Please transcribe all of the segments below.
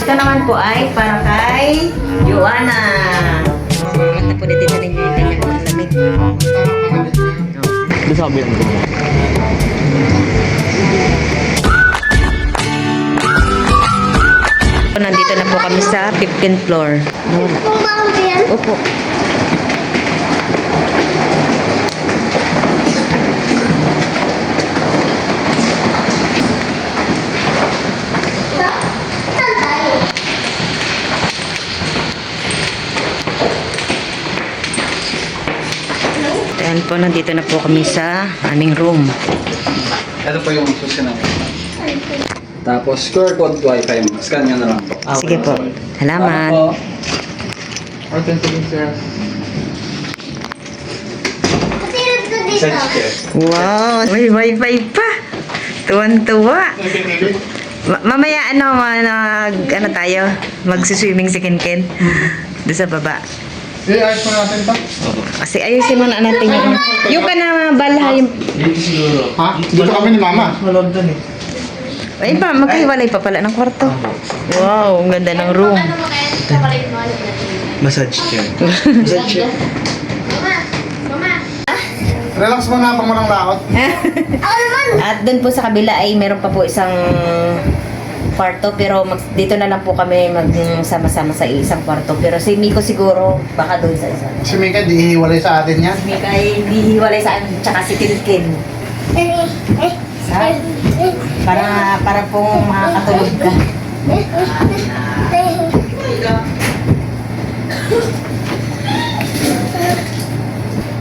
Ito naman po ay para kay Joanna. Mata po dito sa ninyo yung kanyang malamig. Sabi mo. Nandito na po kami sa 15th floor. Opo. Ayan po, nandito na po kami sa aming room. Ito po yung susi namin. Tapos QR code wifi mo. Scan nyo na lang po. Sige po. Salamat. Wow, may wifi pa. Tuwan-tuwa. Mamaya ano tayo? Magsiswimming si Ken. Doon sa baba. ayos mo natin ito? Kasi ayusin mo na natin yung ka na balha yung... Ha? Dito kami ni Mama. Ay pa, magkahiwalay pa pala ng kwarto. Wow, ang ganda ng room. Massage chair. Relax mo na pang walang laot. At doon po sa kabila ay meron pa po isang kwarto, pero dito na lang po kami magsama-sama sa isang kwarto. Pero si Miko siguro baka doon sa isa. Si Mika, di hiwalay sa atin yan. Si Mika ay hindi hiwalay sa akin, tsaka si Kinkin. Para pong makakatulog ka.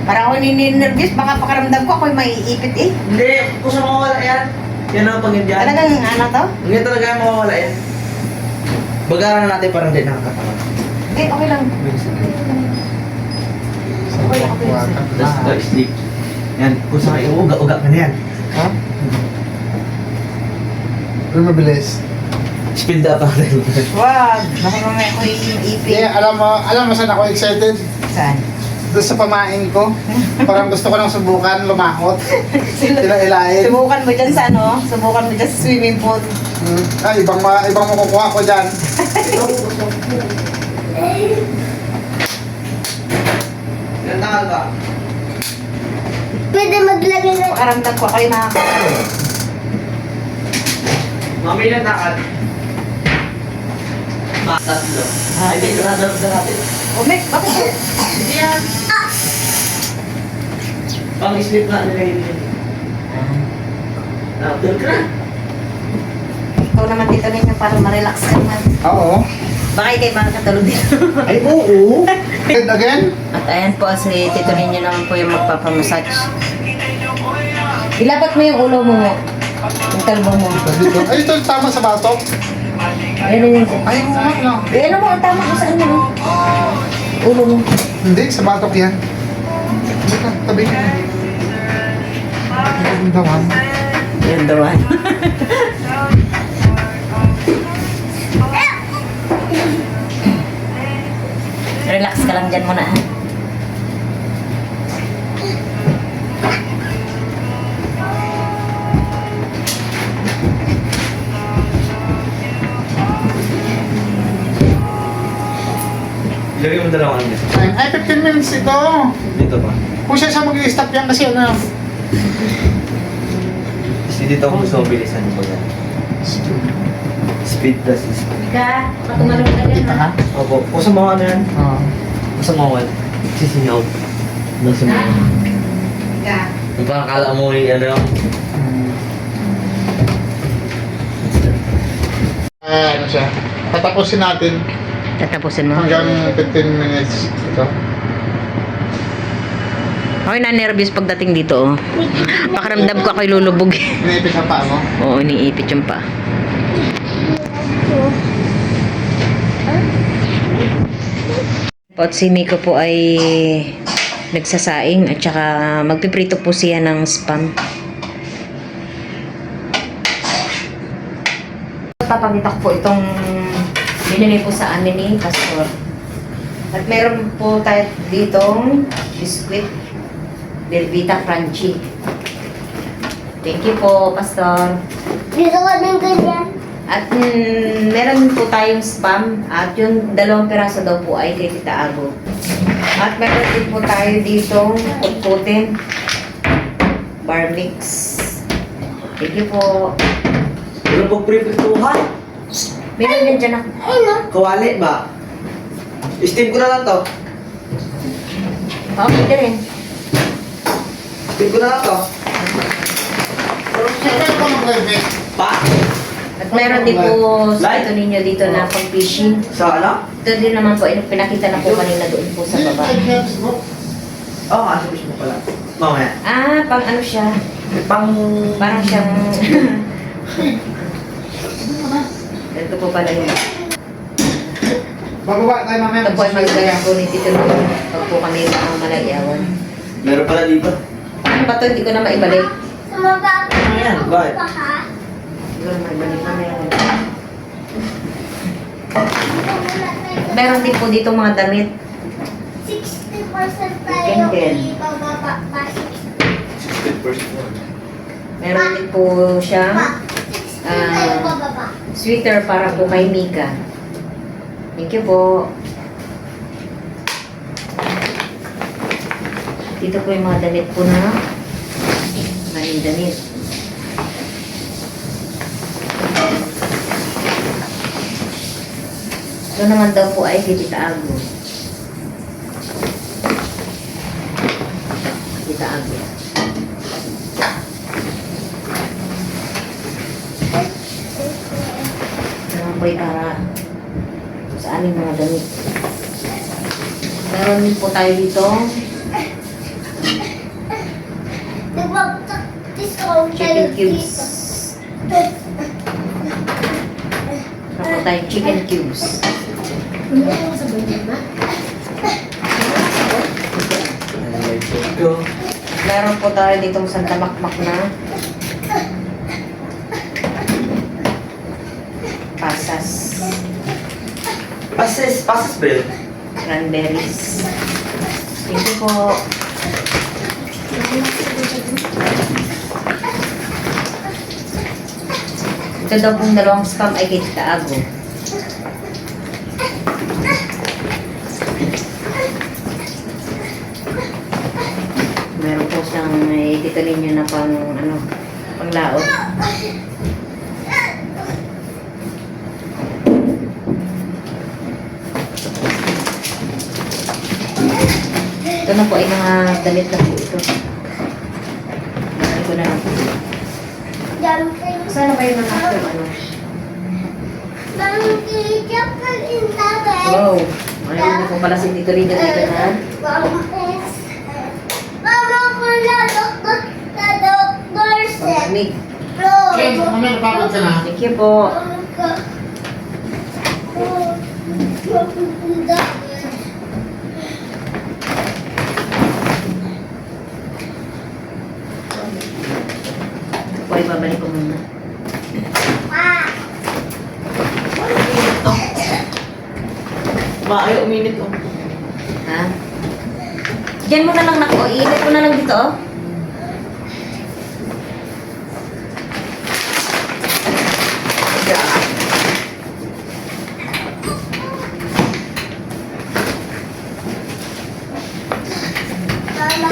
Parang ako nininervous, baka pakaramdam ko ako'y maiipit eh. Hindi, kung saan mawawala yan. Yan ang pangindyan. Talagang ano to? Hindi talaga yan mawawala yan. Bagaran na natin parang hindi nakakatawa. Eh, okay lang. That's sleep. Yan, kung saan iuga-uga ka na yan. Ha? Pero mabilis. Speed up natin. Wag, baka mamaya ako'y ipit. Eh, alam mo saan ako excited? Saan? Doon sa pamain ko. Parang gusto ko nang subukan, lumakot. Sila ilahin. Subukan mo dyan sa ano? Subukan mo dyan sa swimming pool. Ay, ibang makukuha ko dyan. Yan takal ba? Pwede maglagay na. Pakaramdam ko ako'y makakatulog. Mami yan takal. Tatlo. Ay, hindi ka na natin. Oh, Mek, bakit? Hindi yan. Pang-sleep na nila yun. Doon ka na. Ikaw naman dito ninyo para ma-relax ka naman. Oo. Baka ikay makakatulog dito. Ay, oo. And again? At ayan po, si Tito ninyo naman po yung magpapamassage. Ilapat mo yung ulo mo. Yung talbo mo. Ay, ito tama sa batok. Ayun yun. Ay, oo nga lang. Eh, ano mo, ang tama ko sa ano? Ulo mo. Hindi, sa batok yan. Hindi ka, tabi ka. Yung dawan. Yung dawan. Relax ka lang dyan muna, ha? Ilagay mo dalawang dito. Ay, 15 minutes ito. Dito pa. Kung siya mag-i-stop yan kasi ano. Kasi dito ako gusto bilisan ko yan. Speed plus speed. Ika, patumalong ka dyan, Kita ha? ka? Opo. Kung sa mga ano yan, Oo. kung sa mga wal, sisingaw. Nasa mga. Ika. Yung parang kala mo yung ano yung Ano siya? Patapusin natin Tatapusin mo. hanggang 15 minutes ito. Ako'y na-nervous pagdating dito, oh. Pakaramdam ko ako'y lulubog. Iniipit na pa mo. Oo, iniipit yung pa. At si Miko po ay nagsasaing at saka magpiprito po siya ng spam. Papakita ko po itong binili po sa amin ni Pastor. At meron po tayo ditong biskuit Velveeta Crunchy. Thank you po, Pastor. Dito ka din ganyan. At meron din po tayong spam at yung 2 piraso daw po ay kay Tita Ago. At meron din po tayo dito kutkutin bar mix. Thank you po. Ano pong pre-prituhan? Meron din dyan ako. Kawali ba? Steam ko na lang to. Okay din rin. Steam ko na lang to. Pa? At meron din po sa ito ninyo dito na pang fishing. Sa ano? Ito din naman po, pinakita na po kanina doon po sa baba. Oo, oh, sabi mo pala. Mamaya. Ah, pang ano siya? Pang... Parang siyang... Ito po pala yun. Bababa tayo mamaya. Ito po ay magagaya po ni Tito Lolo. Pag po kami malayawan. Meron pala dito. Ano ba ito? Hindi ko na maibalik. Ayan, bakit? Hindi ko na maibalik na meron. Meron din po dito mga damit. 60% tayo ibababa pa 60%. Meron din po siyang tayo bababa. sweater para po kay Mika. Thank you po. Dito po yung mga damit po na maling damit. Ito naman daw po ay kay Tita Ago. Tita Ago. Ito naman po ay para sa aming mga damit. Meron din po tayo dito. Nagpag-discount tayo Chicken cubes. dito. Meron po tayong chicken cubes. Go. Meron po tayo ditong Santa Makmak na pasas, Passes ba yun? cranberries. Thank you po. Ito daw pong 2 scam ay kay Tita Ago. Meron po siyang dito ninyo na pang ano, panglaot. Ito na po ay mga damit na po ito. Bakit ko na lang po. Jumping. Sana ba yung mga ano? Monkey jumping in the bed. Wow! Ano po pala si Tito Lido dito na? Mama ko na doktor said. Pagkamig. Okay, mamaya napapag ka na. Thank you po. Ito po ay babalik ko muna. Maayo, uminit oh. Ha? Diyan mo na lang nako. Iinit mo na lang dito oh.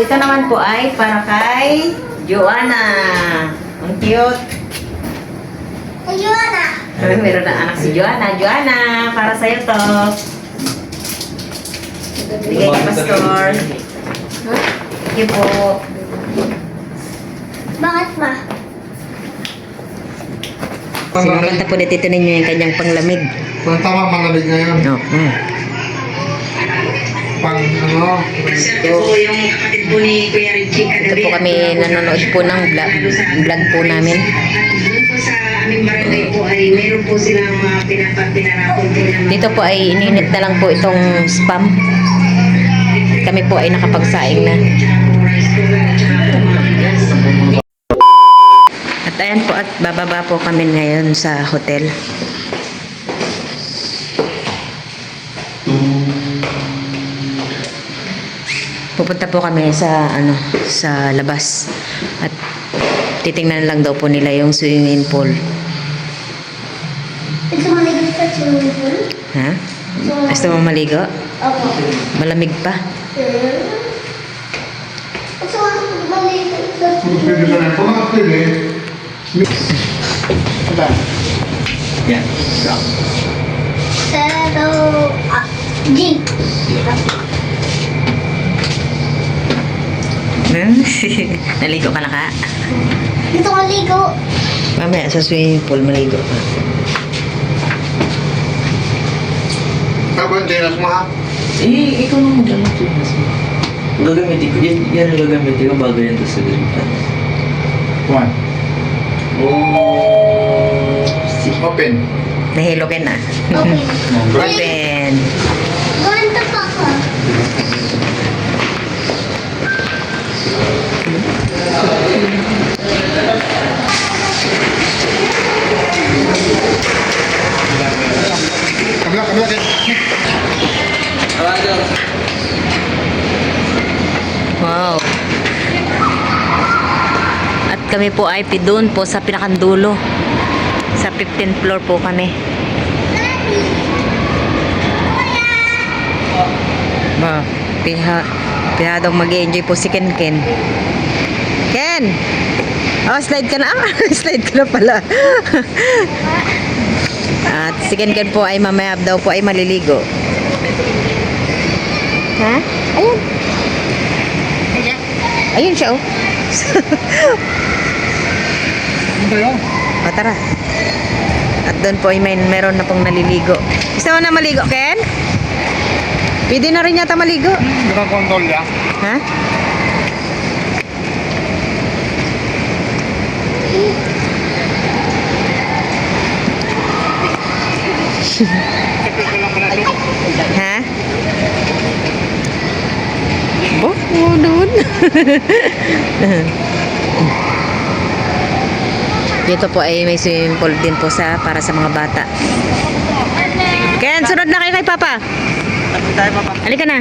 Dito naman po ay para kay Joanna. Ang cute. Ayun na. Meron na anak si Joanna. Joanna, para sa'yo to. Bigay kay Pastor. Thank you po. Bakit ma? Sinaganda po dito ninyo yung kanyang panglamig. Kung tama malamig ngayon. No. Pang ano. Ito po kami nanonood po ng vlog po namin. Doon po sa aming barangay po ay mayroon po silang pinarapon po ng Dito po ay ininit na lang po itong spam. Kami po ay nakapagsaing na. At ayan po at bababa po kami ngayon sa hotel. Pupunta po kami sa sa labas at titingnan lang daw po nila yung swimming pool. Gusto mo naligo sa swimming pool? Ha? Gusto mo maligo? Opo. Malamig pa. Gusto mo maligo sa Kung pwede na rin. Kung nakapwede. Yan. Drop. Pero, G. Naligo ka na ka? Gusto ko maligo. Mamaya sa swimming pool, maligo ka. Tapos, Jenas mo ha? Eh, ikaw nang magdala to. Gagamitin ko. Yan ang gagamitin ko bago yan to sa dalitan. One. Oh. Open. Nahilo ka na. Okay. Open. Ganito pa ako. Kabila, kabila. Wow. At kami po ay doon po sa pinakandulo. Sa 15th floor po kami. Ba, pihadong mag-enjoy po si Ken Ken. Ken! Oh, slide ka na. Slide ka na pala. At si Ken Ken po ay mamaya daw po ay maliligo. Ha? Ayun. Ayun siya, oh. Ano yun? O, tara. At doon po ay meron na pong naliligo. Gusto mo na maligo, Ken? Pwede na rin yata maligo. Nakakontrol niya. Ha? Ha? Oh, doon. Dito po ay may swimming pool din po para sa mga bata. Ken, sunod na kayo kay Papa. Halika na.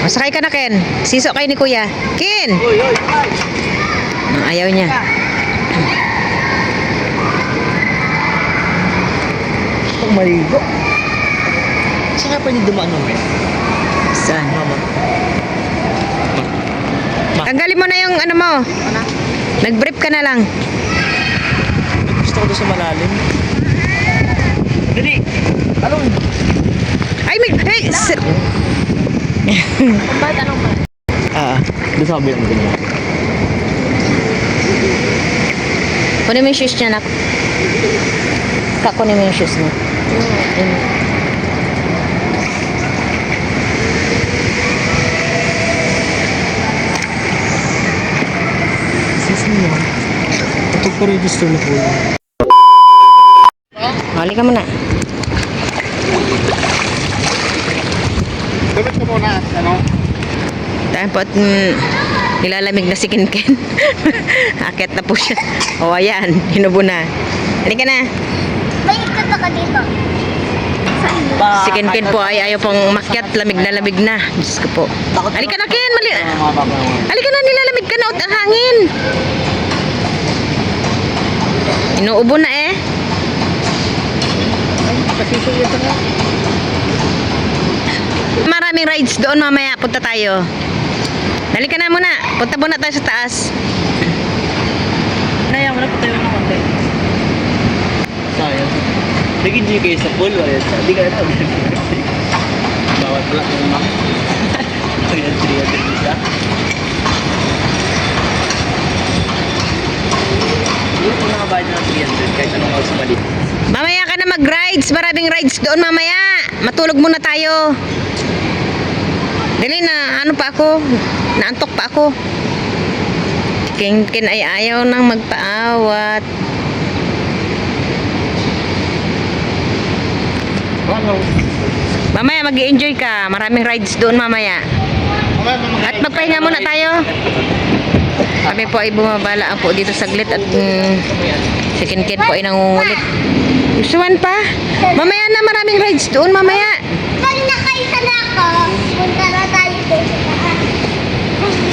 Masakay ka na, Ken. Siso kayo ni Kuya. Ken! Ayaw niya. Pag maligo. Saan ka pwede dumaan naman? Saan? Mama. Tanggalin mo na yung ano mo. Nag-brief ka na lang. Gusto ko doon sa malalim. Dali! Talong! Ay, may... Hey! Ba't anong ba? Doon sa kabilang ganyan. Kunin mo yung shoes niya, nak. Kunin mo yung shoes mo. Sisi niya. Kapag pa-register na po yun. Halika mo na. Damit ko muna. Ano? Tapos, nilalamig na si Ken Ken. Akit na po siya. O, ayan. Hinubo na. Halika na. May ikot ako dito. Si Ken Ken po ay ayaw pong makyat. Lamig na. Diyos ko po. Halika na, Ken. Halika na, nilalamig ka na. Ang hangin. Inuubo na eh. Maraming rides doon mamaya. Punta tayo. Halika na muna. Punta muna tayo sa taas. Naya mo na po tayo ng konti. Sayang. Nag-enjoy kayo sa pool. Hindi ka na. Bawat pala kung mga. Ayan, 300 isa. Hindi ko nakabayad na ng 300 kahit anong house mali. Mamaya ka na mag-rides. Maraming rides doon mamaya. Matulog muna tayo. Dali na. Ano pa ako? Naantok pa ako. Ken Ken ay ayaw nang magpaawat. Mamaya mag-i-enjoy ka. Maraming rides doon mamaya. At magpahinga muna tayo. Kami po ay bumabala po dito saglit at si Ken Ken po ay nangungulit. Gustuhan pa? Mamaya na, maraming rides doon mamaya. Pag nakaisa na ako, punta na tayo doon sa taas.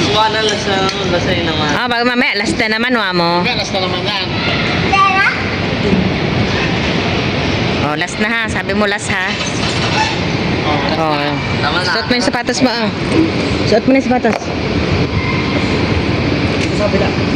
Suwa na lang sa basta yun naman. Ah, bago mamaya, last na naman, wa mo. Menas na naman yan. Pera? Oh, last na ha. Sabi mo last ha. Oh. Tama na. Suot mo yung sapatos mo ah. Suot mo na yung sapatos. Dito sa kabila.